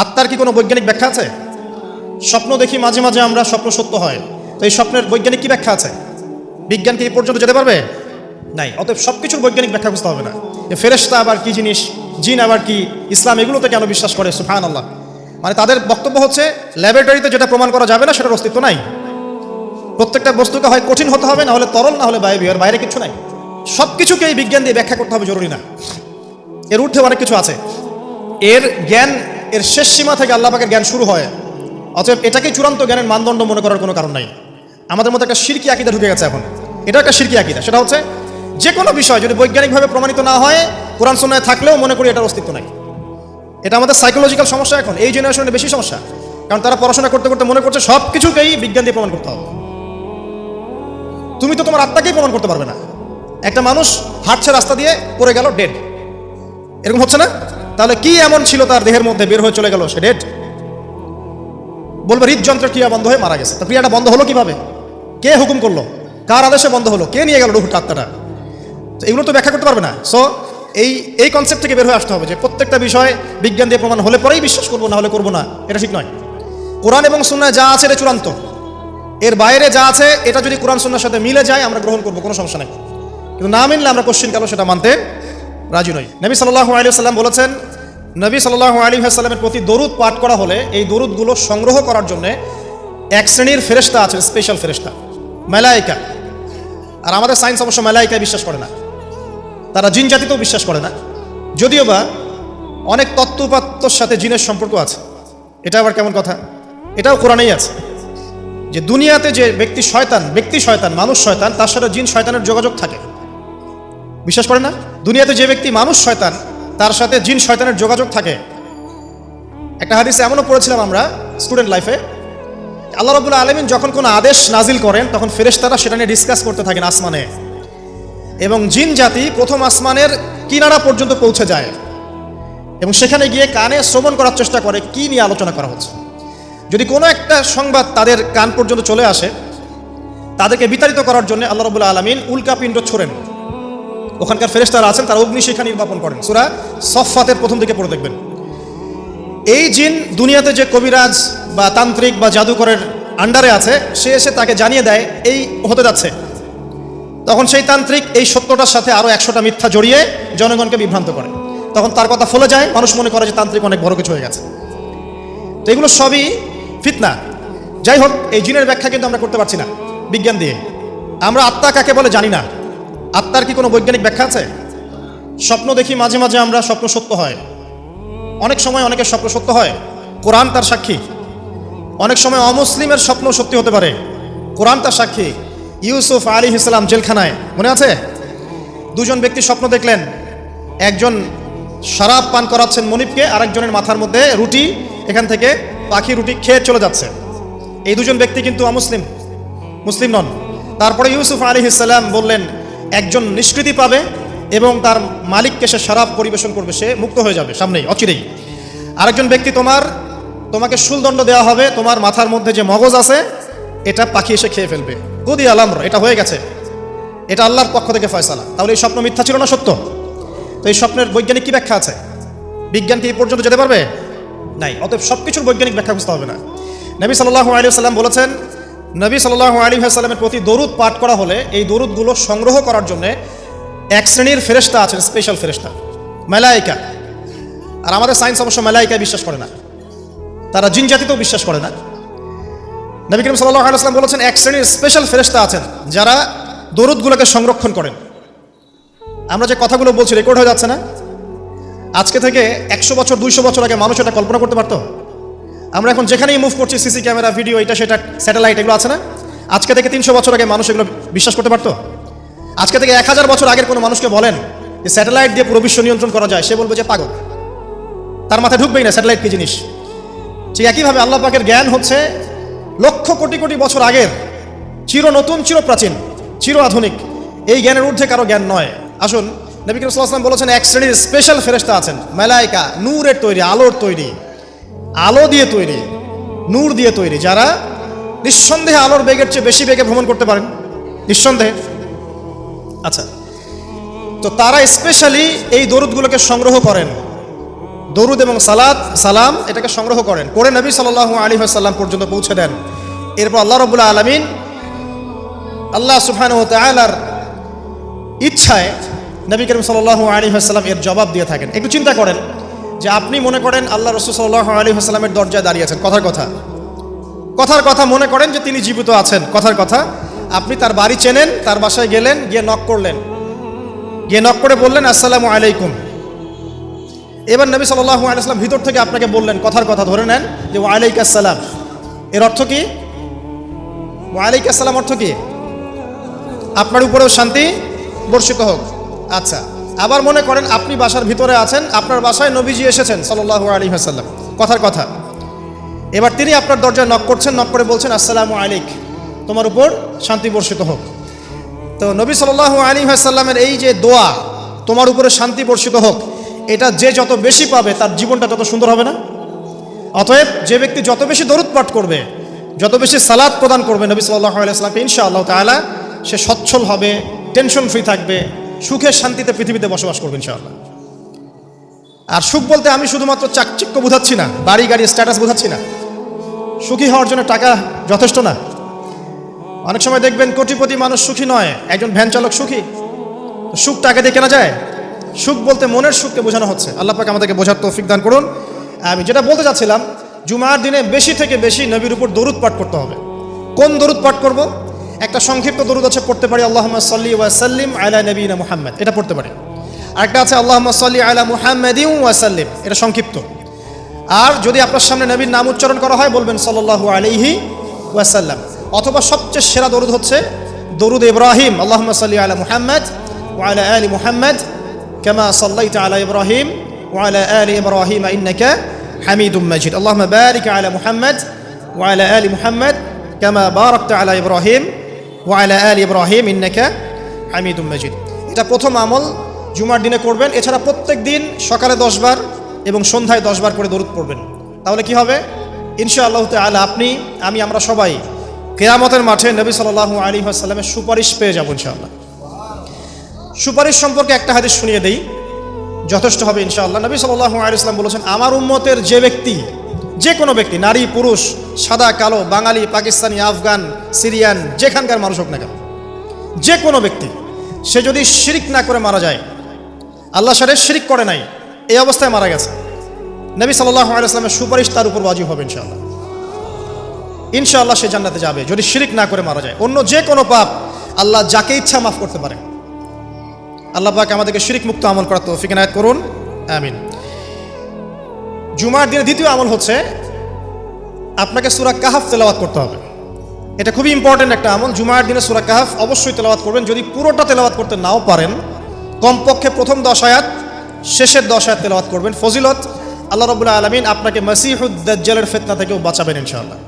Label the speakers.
Speaker 1: আত্মার কি কোনো বৈজ্ঞানিক ব্যাখ্যা আছে? স্বপ্ন দেখি মাঝে মাঝে আমরা, স্বপ্ন সত্য হয়, তো এই স্বপ্নের বৈজ্ঞানিক কি ব্যাখ্যা আছে? বিজ্ঞান কি এই পর্যন্ত যেতে পারবে? নাই। অতএব সব কিছুর বৈজ্ঞানিক ব্যাখ্যা বুঝতে হবে না। যে ফেরেশতা আবার কি জিনিস, জিন আবার কি, ইসলাম এগুলোতে কেন বিশ্বাস করে? সুবহানাল্লাহ। মানে তাদের বক্তব্য হচ্ছে ল্যাবরেটরিতে যেটা প্রমাণ করা যাবে না সেটার অস্তিত্ব নাই। প্রত্যেকটা বস্তুকে হয় কঠিন হতে হবে, না হলে তরল, না হলে বায়বীয়, আর বাইরে কিছু নাই। সব কিছুকে এই বিজ্ঞান দিয়ে ব্যাখ্যা করতে হবে জরুরি না। এর ঊর্ধ্বে অনেক কিছু আছে। এর জ্ঞান, এর শেষ সীমা থেকে আল্লাহ পাকের জ্ঞান শুরু হয়। অতএব এটাকে চূড়ান্ত জ্ঞানের মানদণ্ড মনে করার কোনো কারণ নাই। আমাদের মধ্যে একটা শিরকি আকীদা ঢুকে গেছে এখন। এটা একটা শিরকি আকীদা। সেটা হচ্ছে যে কোনো বিষয় যদি বৈজ্ঞানিকভাবে প্রমাণিত না হয়, কোরআন সুন্নাহয় থাকলেও মনে করি এটার অস্তিত্ব নাই। এটা আমাদের সাইকোলজিক্যাল সমস্যা। এখন এই জেনারেশনের বেশি সমস্যা, কারণ তারা পড়াশোনা করতে করতে মনে করছে সব কিছুকেই বিজ্ঞান দিয়ে প্রমাণ করতে হবে। তুমি তো তোমার আত্মাকেই প্রমাণ করতে পারবে না। একটা মানুষ হাঁটছে রাস্তা দিয়ে, পড়ে গেল, ডেড। এরকম হচ্ছে না? তাহলে কি এমন ছিল তার দেহের মধ্যে, বের হয়ে চলে গেল, সে ডেড? বলবে হৃদযন্ত্রের ক্রিয়া বন্ধ হয়ে মারা গেছে। তো ক্রিয়াটা বন্ধ হলো কিভাবে? কে হুকুম করলো? কার আদেশে বন্ধ হলো? কে নিয়ে গেল রুহটা, আত্মাটা? তো এগুলো তো ব্যাখ্যা করতে পারবে না। সো এই কনসেপ্ট থেকে বের হয়ে আসতে হবে যে প্রত্যেকটা বিষয় বিজ্ঞান দিয়ে প্রমাণ হলে পরেই বিশ্বাস করবো, না হলে করবো না। এটা ঠিক নয়। কোরআন এবং সুন্নাহ যা আছে এটা চূড়ান্ত। এর বাইরে যা আছে এটা যদি কোরআন সুন্নাহর সাথে মিলে যায় আমরা গ্রহণ করবো, কোনো সমস্যা নেই। কিন্তু না মিললে আমরা কোশ্চিন কালো সেটা মানতে রাজি নই। নবী সাল্লাল্লাহু আলাইহি ওয়াসাল্লাম বলেছেন, নবী সাল্লাল্লাহু আলাইহি ওয়াসাল্লামের প্রতি দরুদ পাঠ করা হলে এই দরুদগুলো সংগ্রহ করার জন্য এক শ্রেণীর ফেরেশতা আছে, স্পেশাল ফেরেশতা, মালায়েকা। আর আমাদের সায়েন্স অবশ্য মালায়েকায় বিশ্বাস করে না, তারা জিন জাতিতেও বিশ্বাস করে না। যদিও বা অনেক তত্ত্ব উপাত্তর সাথে জিনের সম্পর্ক আছে। এটা আবার কেমন কথা? এটাও কোরআনেই আছে যে দুনিয়াতে যে ব্যক্তি শয়তান, মানুষ শয়তান, তার সাথে জিন শয়তানের যোগাযোগ থাকে। বিশ্বাস করে না? দুনিয়াতে যে ব্যক্তি মানুষ শয়তান, তার সাথে জিন শয়তানের যোগাযোগ থাকে। একটা হাদিসে এমনও পড়েছিলাম আমরা স্টুডেন্ট লাইফে, আল্লাহ রাব্বুল আলামিন যখন কোনো আদেশ নাজিল করেন তখন ফেরেশতারা সেটা নিয়ে ডিসকাস করতে থাকেন আসমানে, এবং জিন জাতি প্রথম আসমানের কিনারা পর্যন্ত পৌঁছে যায় এবং সেখানে গিয়ে কানে শ্রবণ করার চেষ্টা করে কি নিয়ে আলোচনা করা হচ্ছে। যদি কোনো একটা সংবাদ তাদের কান পর্যন্ত চলে আসে, তাদেরকে বিতাড়িত করার জন্য আল্লাহ রাব্বুল আলামিন উল্কাপিণ্ড ছোড়েন। ওখানকার ফেরেশতারা আছেন, তারা অগ্নিশিখা নির্বাপন করেন। সূরা সফফাতের প্রথম দিকে পড়ে দেখবেন। এই জিন দুনিয়াতে যে কবিরাজ বা তান্ত্রিক বা জাদুকরের আন্ডারে আছে, সে এসে তাকে জানিয়ে দেয় এই হতে যাচ্ছে। তখন সেই তান্ত্রিক এই সত্যটার সাথে আরও 100টা মিথ্যা জড়িয়ে জনগণকে বিভ্রান্ত করে। তখন তার কথা ফলে যায়, মানুষ মনে করে যে তান্ত্রিক অনেক বড় কিছু হয়ে গেছে। তো এগুলো সবই ফিতনা। যাই হোক, এই জিনের ব্যাখ্যা কিন্তু আমরা করতে পারছি না বিজ্ঞান দিয়ে। আমরা আত্মা কাকে বলে জানি না। আত্মার কি কোনো বৈজ্ঞানিক ব্যাখ্যা আছে? স্বপ্ন দেখি মাঝে মাঝে আমরা, স্বপ্ন সত্য হয়। অনেক সময় অনেকের স্বপ্ন সত্য হয়, কোরআন তার সাক্ষী। অনেক সময় অমুসলিমের স্বপ্ন সত্যি হতে পারে, কোরআন তার সাক্ষী। ইউসুফ আলাইহিস সালাম জেলখানায়, মনে আছে? দুজন ব্যক্তি স্বপ্ন দেখলেন, একজন শরাব পান করাচ্ছেন মনিবকে, আরেকজনের মাথার মধ্যে রুটি, এখান থেকে পাখি রুটি খেয়ে চলে যাচ্ছে। এই দুজন ব্যক্তি কিন্তু মুসলিম নন। তারপরে ইউসুফ আলাইহিস সালাম বললেন, একজন নিষ্কৃতি পাবে এবং তার মালিককে সে শরাব পরিবেশন করবে, সে মুক্ত হয়ে যাবে সামনেই, অচিরেই। আরেকজন ব্যক্তি তোমাকে শুলদণ্ড দেওয়া হবে, তোমার মাথার মধ্যে যে মগজ আছে এটা পাখি এসে খেয়ে ফেলবে। কুদি আলামর, এটা হয়ে গেছে, এটা আল্লাহর পক্ষ থেকে ফয়সালা। তাহলে এই স্বপ্ন মিথ্যা ছিল না সত্য? তো এই স্বপ্নের বৈজ্ঞানিক কি ব্যাখ্যা আছে? বিজ্ঞান কি এই পর্যন্ত যেতে পারবে? নাই। অতএব সব কিছুর বৈজ্ঞানিক ব্যাখ্যা বুঝতে হবে না। নবী সাল্লাল্লাহু আলাইহি ওয়াসাল্লাম বলেছেন, নবী সাল্লাল্লাহু আলাইহি ওয়াসাল্লামের প্রতি দরুদ পাঠ করা হলে এই দরুদগুলো সংগ্রহ করার জন্য এক শ্রেণীর ফেরেশতা আছেন, স্পেশাল ফেরেশতা, মালায়েকা। আর আমাদের সায়েন্স অবশ্য মালায়েকায় বিশ্বাস করে না, তারা জিন জাতিতেও বিশ্বাস করে না। নবী করিম সাল্লাল্লাহু আলাইহি ওয়াসাল্লাম বলেছেন এক শ্রেণীর স্পেশাল ফেরেশতা আছেন যারা দরুদগুলোকে সংরক্ষণ করেন। আমরা যে কথাগুলো বলছি রেকর্ড হয়ে যাচ্ছে না? আজকে থেকে 100 বছর 200 বছর আগে মানুষ এটা কল্পনা করতে পারতো? আমরা এখন যেখানেই মুভ করছি, সিসি ক্যামেরা, ভিডিও, এটা সেটা, স্যাটেলাইট, এগুলো আছে না? আজকে থেকে 300 বছর আগে মানুষ এগুলো বিশ্বাস করতে পারতো? আজকে থেকে 1000 বছর আগের কোনো মানুষকে বলেন যে স্যাটেলাইট দিয়ে পুরো বিশ্ব নিয়ন্ত্রণ করা যায়, সে বলবে যে পাগল, তার মাথায় ঢুকবেই না স্যাটেলাইট কি জিনিস। ঠিক একইভাবে আল্লাহ পাকের জ্ঞান হচ্ছে লক্ষ কোটি কোটি বছর আগের, চির নতুন, চির প্রাচীন, চির আধুনিক। এই জ্ঞানের ঊর্ধ্বে কারো জ্ঞান নয়। আসুন, নবী করিম সাল্লাল্লাহু আলাইহি ওয়াসাল্লাম বলেছেন এক শ্রেণীর স্পেশাল ফেরেশতা আছেন, মালায়েকা, নূরের তৈরি, আলোর তৈরি, আলো দিয়ে তৈরি, নূর দিয়ে তৈরি, যারা নিঃসন্দেহে আলোর বেগের চেয়ে বেশি বেগে ভ্রমণ করতে পারেন, নিঃসন্দেহে। আচ্ছা, তো তারা স্পেশালি এই দরুদগুলোকে সংগ্রহ করেন দরুদ এবং সালাম এটাকে সংগ্রহ করেন, করে নবী সাল্লাল্লাহু আলাইহি ওয়াসাল্লাম পর্যন্ত পৌঁছে দেন। এরপর আল্লাহ রাব্বুল আলামিন আল্লাহ সুবহানাহু ওয়া তাআলার ইচ্ছায় নবী করিম সাল্লাল্লাহু আলাইহি ওয়াসাল্লাম এর জবাব দিয়ে থাকেন। একটু চিন্তা করেন যে আপনি মনে করেন আল্লাহ রাসূল সাল্লাল্লাহু আলাইহি ওয়াসাল্লামের দরজায় দাঁড়িয়ে আছেন, কথার কথা মনে করেন যে তিনি জীবিত আছেন, কথার কথা আপনি তার বাড়ি চেনেন, তার বাসায় গেলেন, গিয়ে নক করলেন, গিয়ে নক করে বললেন আসসালামু আলাইকুম। এবার নবী সাল্লাল্লাহু আলাইহি ওয়াসাল্লাম ভিতর থেকে আপনাকে বললেন, কথার কথা ধরে নেন যে ওয়ালাইকুম আসসালাম। এর অর্থ কি? ওয়ালাইকুম আসসালাম অর্থ কি? আপনার উপরেও শান্তি বর্ষিত হোক। আচ্ছা, আবার মনে করেন আপনি বাসার ভিতরে আছেন, আপনার বাসায় নবীজি এসেছেন সাল্লাল্লাহু আলাইহি ওয়াসাল্লাম, কথার কথা। এবার তিনি আপনার দরজায় নক করছেন, নক করে বলছেন আসসালামু আলাইক, তোমার উপর শান্তি বর্ষিত হোক। তো নবী সাল্লাল্লাহু আলাইহি ওয়াসাল্লামের এই যে দোয়া, তোমার উপরে শান্তি বর্ষিত হোক, এটা যে যত বেশি পাবে তার জীবনটা তত সুন্দর হবে না? অতএব যে ব্যক্তি যত বেশি দরুদ পাঠ করবে, যত বেশি সালাত প্রদান করবে নবী সাল্লাল্লাহু আলাইহি ওয়াসাল্লামকে, ইনশাআল্লাহ তাআলা সে সচ্ছল হবে, টেনশন ফ্রি থাকবে, সুখের শান্তিতে পৃথিবীতে বসবাস করবে ইনশাআল্লাহ। আর সুখ বলতে আমি শুধুমাত্র চাকচিক্য বোঝাচ্ছি না, বাড়ি গাড়ি স্ট্যাটাস বোঝাচ্ছি না। সুখী হওয়ার জন্য টাকা যথেষ্ট না। অনেক সময় দেখবেন কোটিপতি মানুষ সুখী নয়, একজন ভ্যান চালক সুখী। সুখ টাকা দিয়ে কেনা যায়? সুখ বলতে মনের সুখকে বোঝানো হচ্ছে। আল্লাহ পাক আমাদেরকে বোঝার তৌফিক দান করুন। আমি যেটা বলতে চাচ্ছিলাম, জুমার দিনে বেশি থেকে বেশি নবীর উপর দরুদ পাঠ করতে হবে। কোন দরুদ পাঠ করব? একটা সংক্ষিপ্ত দরুদ আছে, পড়তে পারি আল্লাহুম্মা সাল্লি ওয়া সাল্লিম আলা নবিয়িনা মুহাম্মদ, এটা পড়তে পারি। আরেকটা আছে আল্লাহুম্মা সাল্লি আলা মুহাম্মাদিন ওয়া সাল্লিম, এটা সংক্ষিপ্ত। আর যদি আপনার সামনে নবীর নাম উচ্চারণ করা হয় বলবেন সাল্লাল্লাহু আলাইহি ওয়াসাল্লাম। অথবা সবচেয়ে সেরা দরুদ হচ্ছে দরুদ ইব্রাহিম, আল্লাহুম্মা সাল্লি আলা মুহাম্মদ ওয়া আলা আলি মুহাম্মদ কামা সাল্লাইতা আলা ইব্রাহিম ওয়া আলা আলি ইব্রাহিম ইন্নাকা হামিদুম মাজিদ। আল্লাহুম্মা বারিক আলা মুহাম্মদ ওয়া আলা আলি মুহাম্মদ কামা বারাকতা আলা ইব্রাহিম ওয়া আলা আলি ইব্রাহিম ইন্নাকা হামিদুম মাজিদ। এটা প্রথম আমল, জুমার দিনে করবেন। এছাড়া প্রত্যেক দিন সকালে 10 বার এবং সন্ধ্যায় 10 বার করে দরুদ পড়বেন। তাহলে কি হবে? ইনশাআল্লাহ তাআলা আপনি, আমি, আমরা সবাই কিয়ামতের মাঠে নবী সাল্লাল্লাহু আলাইহি ওয়াসাল্লামের সুপারিশ পেয়ে যাব ইনশাআল্লাহ। সুপারিশ সম্পর্কে একটা হাদিস শুনিয়ে দেই, যথেষ্ট হবে ইনশাআল্লাহ। নবী সাল্লাল্লাহু আলাইহি ওয়াসাল্লাম বলেছেন, আমার উম্মতের যে ব্যক্তি, যে কোনো ব্যক্তি, নারী পুরুষ, সাদা কালো, বাঙালি, পাকিস্তানি, আফগান, সিরিয়ান, যেখানকার মানুষ হোক না কেন, যে কোনো ব্যক্তি, সে যদি শিরিক না করে মারা যায়, আল্লাহর সাথে শিরিক করে নাই, এই অবস্থায় মারা গেছে, নবী সাল্লাল্লাহু আলাইহি ওয়াসাল্লামের সুপারিশ তার উপর ওয়াজিব হবে ইনশাআল্লাহ। ইনশাআল্লাহ সে জান্নাতে যাবে যদি শিরিক না করে মারা যায়। অন্য যে কোনো পাপ আল্লাহ যাকে ইচ্ছা মাফ করতে পারে। আল্লাহ পাক আমাদেরকে শিরিক মুক্ত আমল করার তৌফিক এনায়েত করুন, আমিন। জুমার দিনে দ্বিতীয় আমল হচ্ছে আপনাকে সূরা কাহফ তেলাওয়াত করতে হবে। এটা খুবই ইম্পর্টেন্ট একটা আমল। জুমার দিনে সূরা কাহফ অবশ্যই তেলাওয়াত করবেন। যদি পুরোটা তেলাওয়াত করতে নাও পারেন, কমপক্ষে প্রথম 10 আয়াত, শেষের 10 আয়াত তেলাওয়াত করবেন। ফজিলত, আল্লাহ রাব্বুল আলামিন আপনাকে মসিহুদ দাজ্জালের ফিতনা থেকেও বাঁচাবেন ইনশাআল্লাহ।